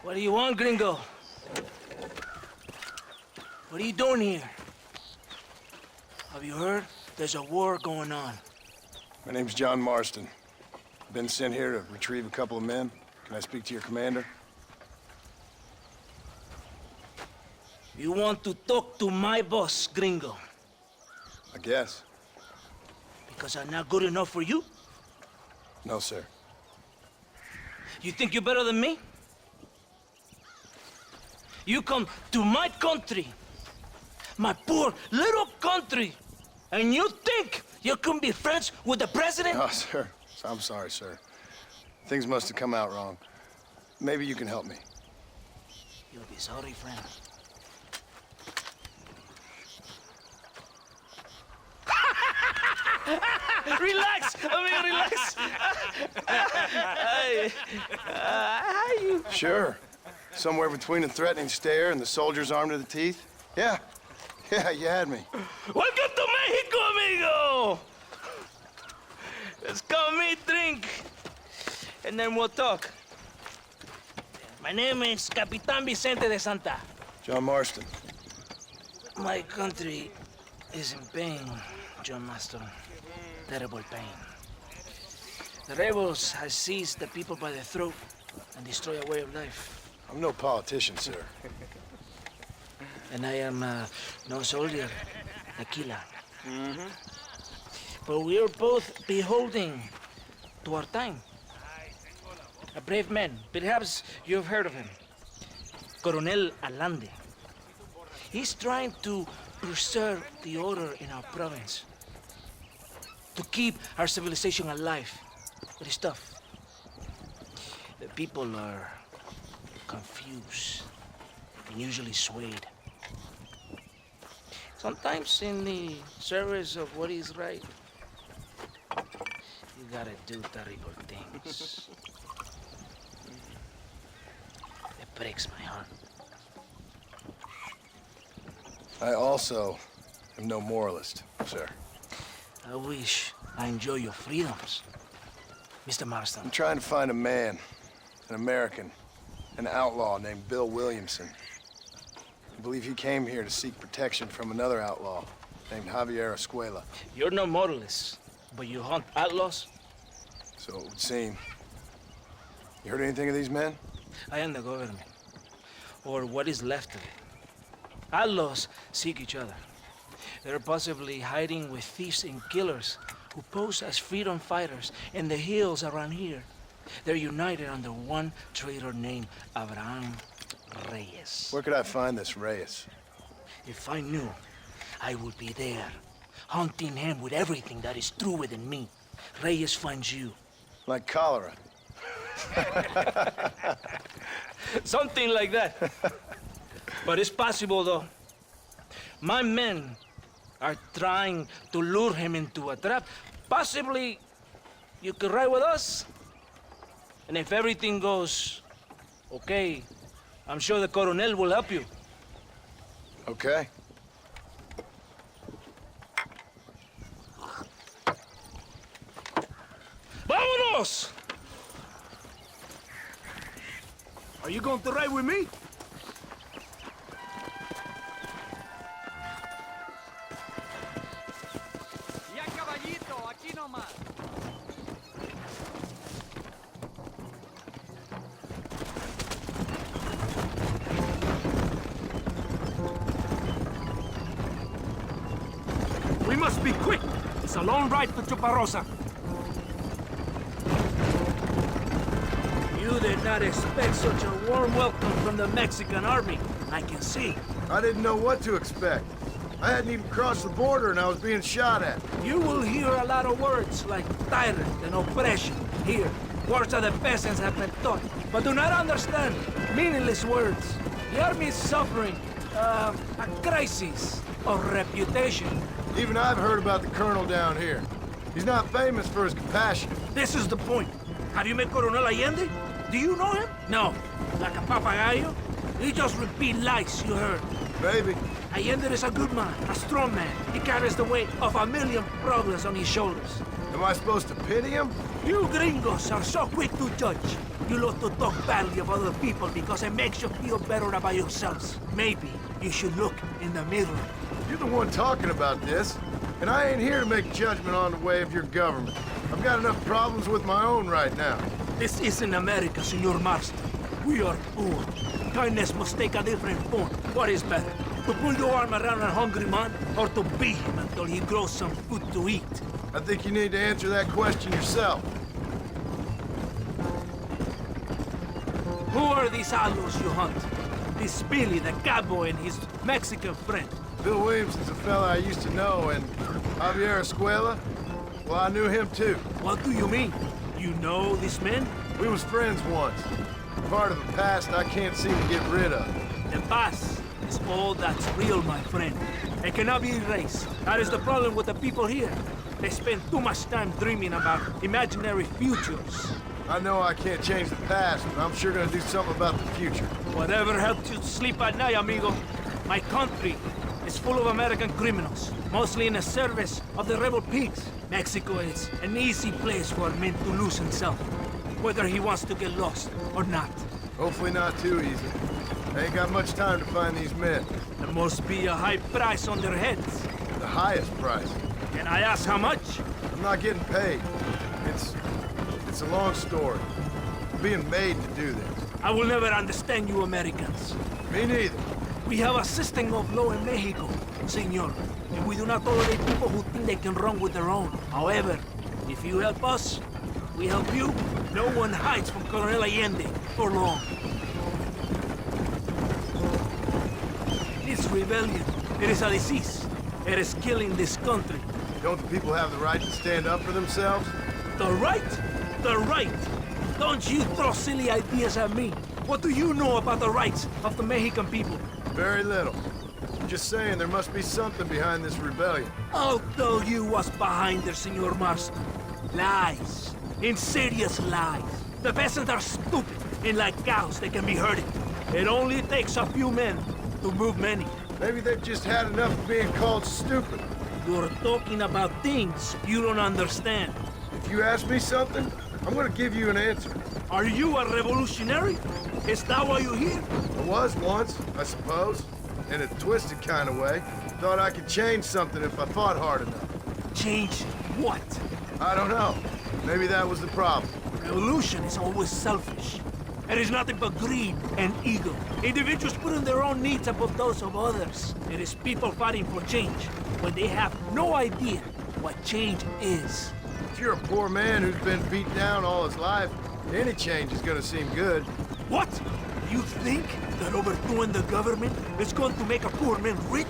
What do you want, gringo? What are you doing here? Have you heard? There's a war going on. My name's John Marston. Been sent here to retrieve a couple of men. Can I speak to your commander? You want to talk to my boss, gringo? I guess. Because I'm not good enough for you? No, sir. You think you're better than me? You come to my country, my poor little country, and you think you can be friends with the president? No, sir. I'm sorry, sir. Things must have come out wrong. Maybe you can help me. You'll be sorry, friend. Relax, amigo, relax. How you? Sure. Somewhere between a threatening stare and the soldiers armed to the teeth? Yeah. Yeah, you had me. Welcome to Mexico, amigo! Let's come meet, drink, and then we'll talk. My name is Capitan Vicente de Santa. John Marston. My country is in pain, John Marston. Terrible pain. The rebels have seized the people by the throat and destroy a way of life. I'm no politician, sir. And I am no soldier, a killer. But we are both beholding to our time. A brave man, perhaps you've heard of him. Coronel Allende. He's trying to preserve the order in our province. To keep our civilization alive. But it's tough. The people are confused and usually swayed. Sometimes in the service of what is right, you gotta do terrible things. It breaks my heart. I also am no moralist, sir. I wish I enjoy your freedoms, Mr. Marston. I'm trying to find a man, an American, an outlaw named Bill Williamson. I believe he came here to seek protection from another outlaw named Javier Escuela. You're no moralist, but you hunt outlaws? So it would seem. You heard anything of these men? I am the government, or what is left of it. Outlaws seek each other. They're possibly hiding with thieves and killers who pose as freedom fighters in the hills around here. They're united under one traitor named Abraham Reyes. Where could I find this Reyes? If I knew, I would be there, hunting him with everything that is true within me. Reyes finds you. Like cholera. Something like that. But it's possible, though. My men are trying to lure him into a trap. Possibly, you could ride with us. And if everything goes okay, I'm sure the Coronel will help you. Okay. ¡Vámonos! Are you going to ride with me? Ya, caballito, aquí nomás. We must be quick. It's a long ride to Chuparosa. You did not expect such a warm welcome from the Mexican army. I can see. I didn't know what to expect. I hadn't even crossed the border and I was being shot at. You will hear a lot of words like tyrant and oppression here. Words that the peasants have been taught, but do not understand. Meaningless words. The army is suffering a crisis of reputation. Even I've heard about the colonel down here. He's not famous for his compassion. This is the point. Have you met Coronel Allende? Do you know him? No. Like a papagayo? He just repeat lies you heard. Maybe. Allende is a good man, a strong man. He carries the weight of 1,000,000 problems on his shoulders. Am I supposed to pity him? You gringos are so quick to judge. You love to talk badly of other people because it makes you feel better about yourselves. Maybe you should look in the mirror. You're the one talking about this, and I ain't here to make judgment on the way of your government. I've got enough problems with my own right now. This isn't America, Senor Marston. We are poor. Kindness must take a different form. What is better? To pull your arm around a hungry man, or to beat him until he grows some food to eat? I think you need to answer that question yourself. Who are these outlaws you hunt? This Billy, the cowboy, and his Mexican friend. Bill Williamson's a fella I used to know, and Javier Escuela? Well, I knew him too. What do you mean? You know this man? We was friends once. Part of the past I can't seem to get rid of. The past is all that's real, my friend. It cannot be erased. That is the problem with the people here. They spend too much time dreaming about imaginary futures. I know I can't change the past, but I'm sure gonna do something about the future. Whatever helps you sleep at night, amigo. My country is full of American criminals, mostly in the service of the rebel pigs. Mexico is an easy place for a man to lose himself, whether he wants to get lost or not. Hopefully not too easy. I ain't got much time to find these men. There must be a high price on their heads. The highest price. Can I ask how much? I'm not getting paid. It's a long story. I'm being made to do this. I will never understand you Americans. Me neither. We have a system of law in Mexico, senor, and we do not tolerate people who think they can run with their own. However, if you help us, we help you. No one hides from Colonel Allende for long. It's rebellion. It is a disease. It is killing this country. Don't the people have the right to stand up for themselves? The right? The right! Don't you throw silly ideas at me. What do you know about the rights of the Mexican people? Very little. I'm just saying there must be something behind this rebellion. I'll tell you what's behind there, Senor Marston. Lies. Insidious lies. The peasants are stupid, and like cows, they can be herded. It only takes a few men to move many. Maybe they've just had enough of being called stupid. You're talking about things you don't understand. If you ask me something, I'm gonna give you an answer. Are you a revolutionary? Is that why you're here? I was once, I suppose. In a twisted kind of way. Thought I could change something if I fought hard enough. Change what? I don't know. Maybe that was the problem. Revolution is always selfish. It is nothing but greed and ego. Individuals putting their own needs above those of others. It is people fighting for change when they have no idea what change is. If you're a poor man who's been beat down all his life, any change is gonna seem good. What? You think that overthrowing the government is going to make a poor man rich?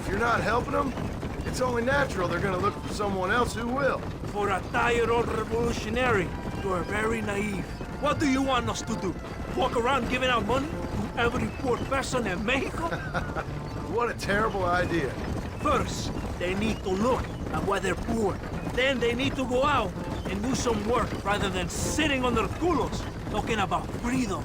If you're not helping them, it's only natural they're gonna look for someone else who will. For a tired old revolutionary, you are very naive. What do you want us to do? Walk around giving out money to every poor person in Mexico? What a terrible idea. First, they need to look at why they're poor. Then they need to go out and do some work rather than sitting on their culos talking about freedom.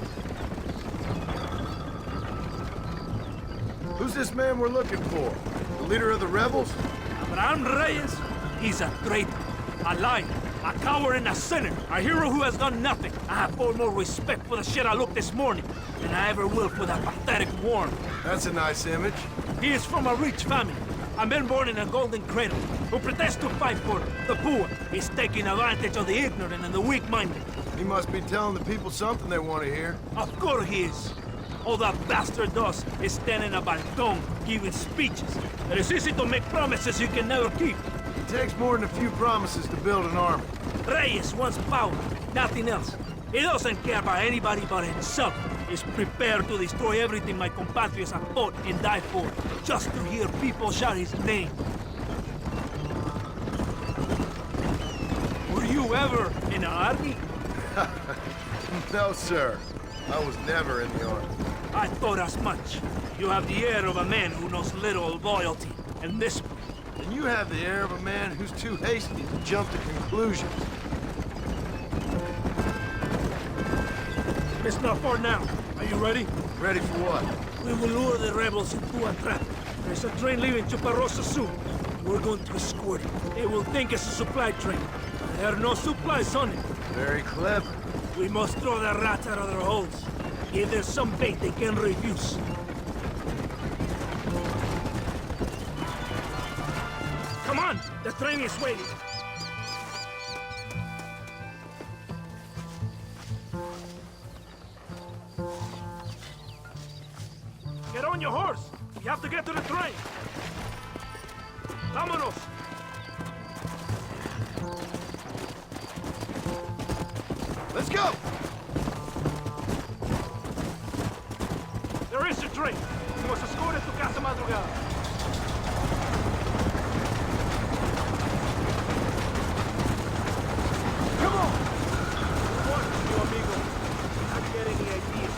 Who's this man we're looking for? The leader of the rebels? Abraham Reyes, he's a traitor, a liar, a coward and a sinner, a hero who has done nothing. I have far more respect for the shit I looked this morning than I ever will for that pathetic worm. That's a nice image. He is from a rich family, a man born in a golden cradle, who pretends to fight for the poor. He's taking advantage of the ignorant and the weak-minded. He must be telling the people something they want to hear. Of course he is. All that bastard does is stand in a balcón giving speeches. It is easy to make promises you can never keep. It takes more than a few promises to build an army. Reyes wants power, nothing else. He doesn't care about anybody but himself. He's prepared to destroy everything my compatriots have fought and died for, just to hear people shout his name. Were you ever in the army? No, sir. I was never in the army. I thought as much. You have the air of a man who knows little of loyalty and discipline. And you have the air of a man who's too hasty to jump to conclusions. It's not far now. Are you ready? Ready for what? We will lure the rebels into a trap. There's a train leaving Chuparosa soon. We're going to escort it. They will think it's a supply train. There are no supplies on it. Very clever. We must throw the rats out of their holes. Give them some bait they can refuse. Come on! The train is waiting. Get on your horse! You have to get to the train! Vámonos! Let's go! There is a train! You must escort it to Casa Madrugada. Come on! What, you amigo? Not get any ideas.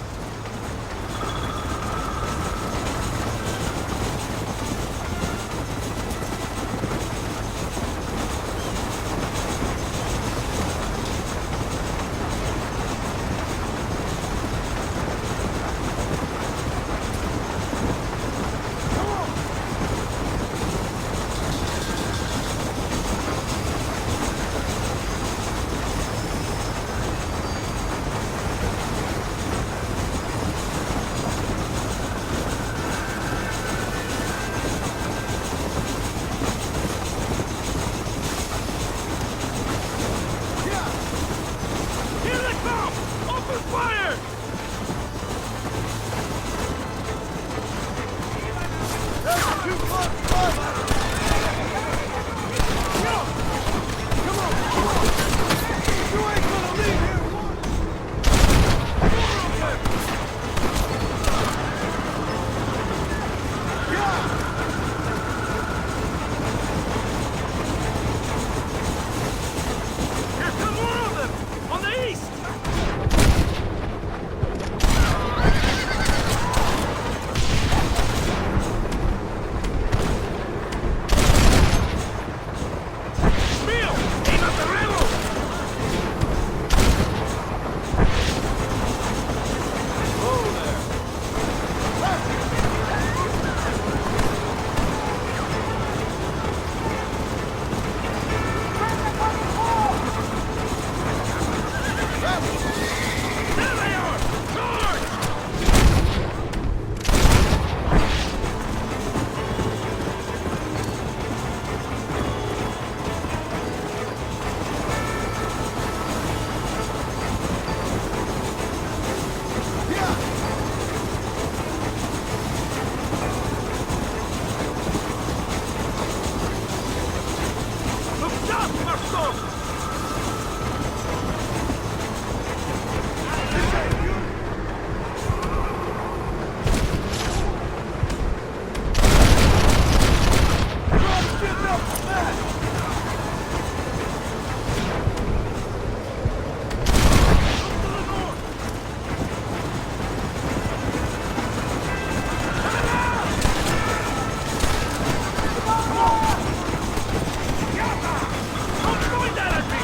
Here they come! Open fire! That's too close, bud! Come on! You ain't gonna leave here once! Here come more of them! On the east! Mío! Aim at the rebels! There they are! Charge! Look down, Marcos! Don't point that at me!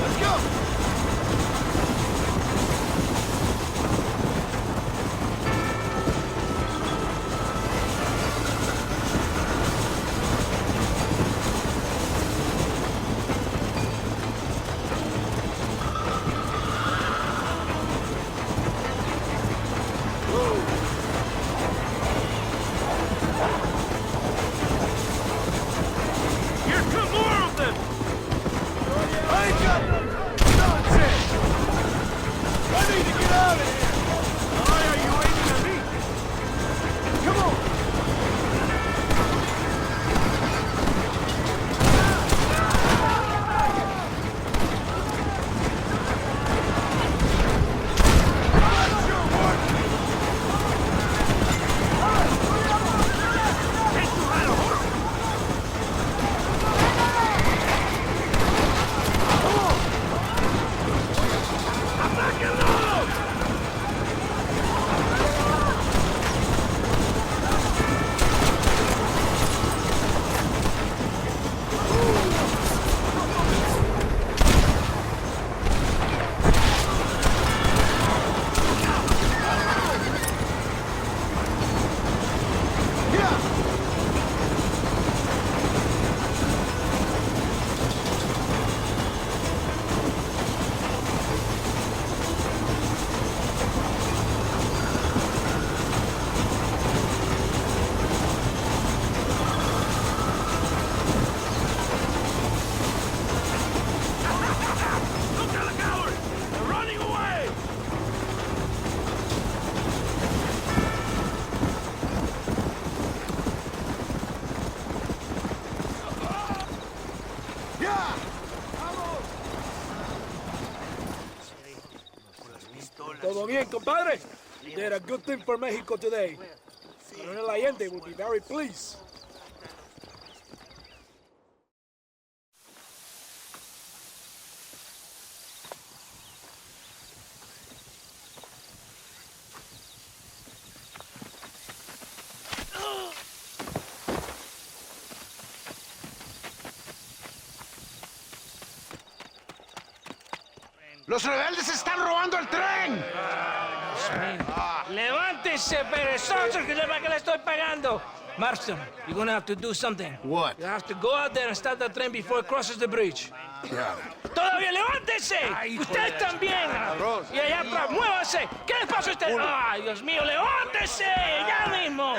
Let's go! Here come more of them! I ain't got nonsense! I need to get out of here! Why are you aiming at me? Come on! Can't you ride a horse? Attack it low! Todo bien, compadre? You did a good thing for Mexico today. Coronel Allende will be very pleased. ¡Los rebeldes están robando el tren! ¡Levántense, perezosos, que le estoy pagando! Marston, you're gonna have to do something. What? You have to go out there and stop the train before it crosses the bridge. Got it. ¡Todavía levántense! ¡Usted también! Y allá atrás, muévase. ¿Qué les pasa a usted? ¡Ay, Dios mío, levántense! ¡Ya mismo!